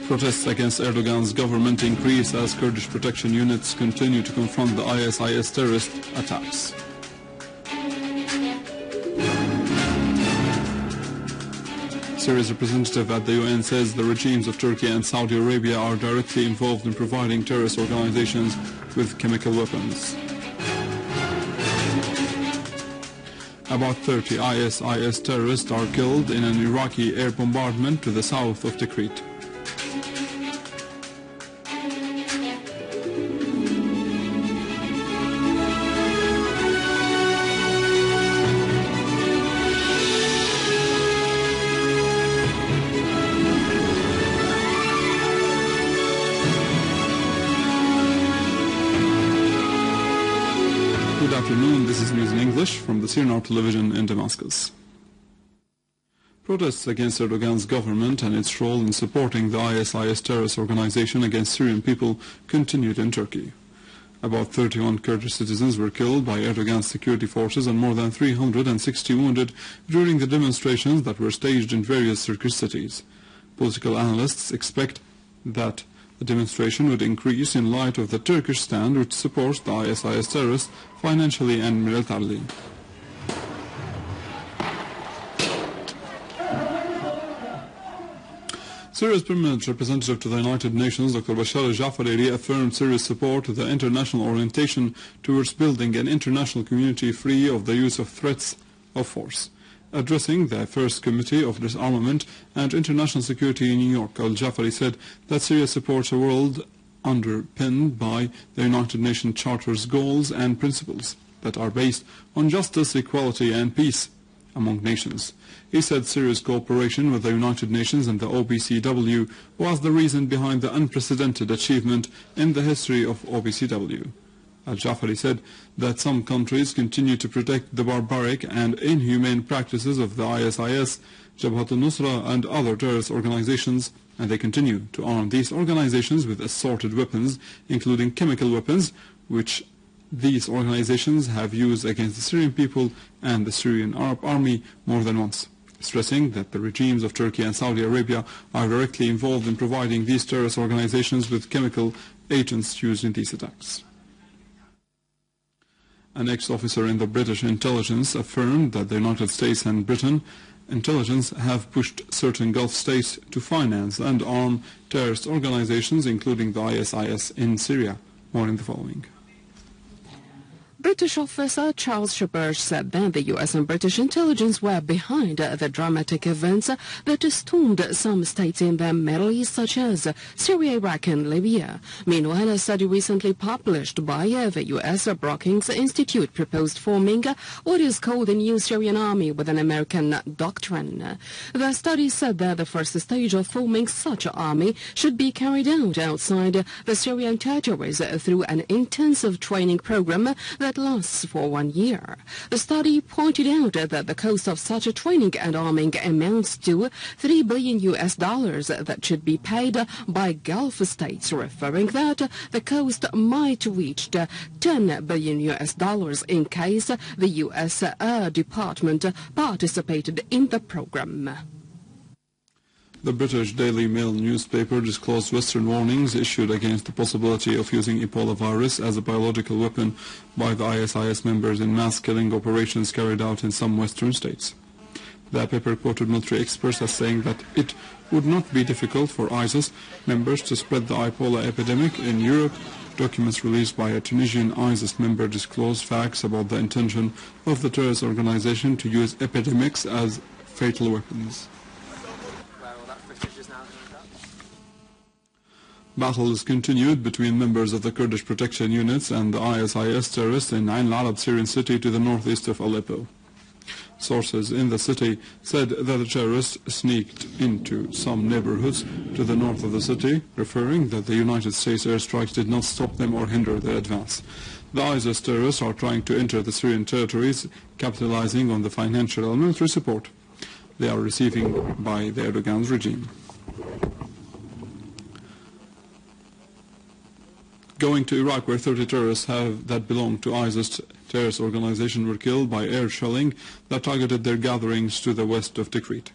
Protests against Erdogan's government increase as Kurdish protection units continue to confront the ISIS terrorist attacks. Syria's representative at the UN says the regimes of Turkey and Saudi Arabia are directly involved in providing terrorist organizations with chemical weapons. About 30 ISIS terrorists are killed in an Iraqi air bombardment to the south of Tikrit. Good afternoon, this is news in English from the Syrian television in Damascus. Protests against Erdogan's government and its role in supporting the ISIS terrorist organization against Syrian people continued in Turkey. About 31 Kurdish citizens were killed by Erdogan's security forces and more than 360 wounded during the demonstrations that were staged in various Turkish cities. Political analysts expect that the demonstration would increase in light of the Turkish stand which supports the ISIS terrorists financially and militarily. Syria's permanent representative to the United Nations, Dr. Al-Jaafari, reaffirmed Syria's support to the international orientation towards building an international community free of the use of threats of force. Addressing the First Committee of Disarmament and International Security in New York, Al-Jaafari said that Syria supports a world underpinned by the United Nations Charter's goals and principles that are based on justice, equality and peace among nations. He said Syria's cooperation with the United Nations and the OPCW was the reason behind the unprecedented achievement in the history of OPCW. Al-Jaafari said that some countries continue to protect the barbaric and inhumane practices of the ISIS, Jabhat al-Nusra and other terrorist organizations, and they continue to arm these organizations with assorted weapons, including chemical weapons, which these organizations have used against the Syrian people and the Syrian Arab army more than once, stressing that the regimes of Turkey and Saudi Arabia are directly involved in providing these terrorist organizations with chemical agents used in these attacks. An ex-officer in the British intelligence affirmed that the United States and Britain intelligence have pushed certain Gulf states to finance and arm terrorist organizations, including the ISIS in Syria. More in the following. British officer Charles Shepard said that the U.S. and British intelligence were behind the dramatic events that stormed some states in the Middle East, such as Syria, Iraq and Libya. Meanwhile, a study recently published by the U.S. Brookings Institute proposed forming what is called the new Syrian army with an American doctrine. The study said that the first stage of forming such an army should be carried out outside the Syrian territories through an intensive training program that lasts for 1 year. The study pointed out that the cost of such a training and arming amounts to $3 billion that should be paid by Gulf states, referring that the cost might reach $10 billion in case the U.S. Department participated in the program. The British Daily Mail newspaper disclosed Western warnings issued against the possibility of using Ebola virus as a biological weapon by the ISIS members in mass killing operations carried out in some Western states. The paper quoted military experts as saying that it would not be difficult for ISIS members to spread the Ebola epidemic in Europe. Documents released by a Tunisian ISIS member disclosed facts about the intention of the terrorist organization to use epidemics as fatal weapons. Battles continued between members of the Kurdish protection units and the ISIS terrorists in Ain al-Arab Syrian city to the northeast of Aleppo. Sources in the city said that the terrorists sneaked into some neighborhoods to the north of the city, referring that the United States airstrikes did not stop them or hinder their advance. The ISIS terrorists are trying to enter the Syrian territories, capitalizing on the financial and military support they are receiving by the Erdogan's regime. Going to Iraq, where 30 terrorists that belong to ISIS terrorist organization were killed by air shelling that targeted their gatherings to the west of Tikrit.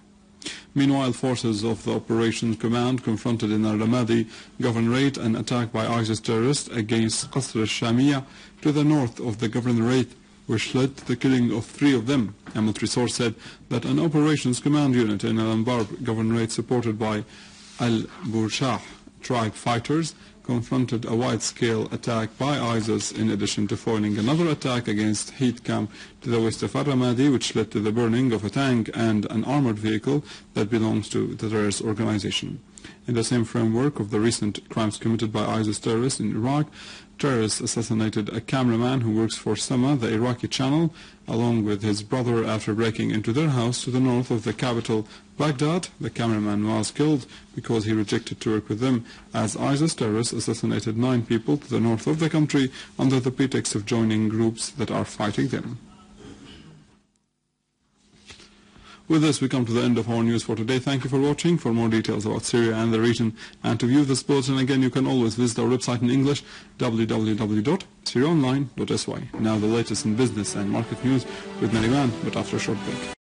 Meanwhile, forces of the Operations Command confronted in Al-Ramadi governorate an attack by ISIS terrorists against Qasr al-Shamiyah to the north of the governorate, which led to the killing of 3 of them. A military source said that an Operations Command unit in Al-Anbar governorate supported by Al-Burshah tribe fighters confronted a wide-scale attack by ISIS in addition to foiling another attack against Heat Camp to the west of Al-Ramadi, which led to the burning of a tank and an armored vehicle that belongs to the terrorist organization. In the same framework of the recent crimes committed by ISIS terrorists in Iraq, terrorists assassinated a cameraman who works for Sama, the Iraqi channel, along with his brother after breaking into their house to the north of the capital, Baghdad. The cameraman was killed because he rejected to work with them, as ISIS terrorists assassinated 9 people to the north of the country under the pretext of joining groups that are fighting them. With this, we come to the end of our news for today. Thank you for watching. For more details about Syria and the region, and to view this bulletin again, you can always visit our website in English, www.syriaonline.sy. Now the latest in business and market news with Nariman, but after a short break.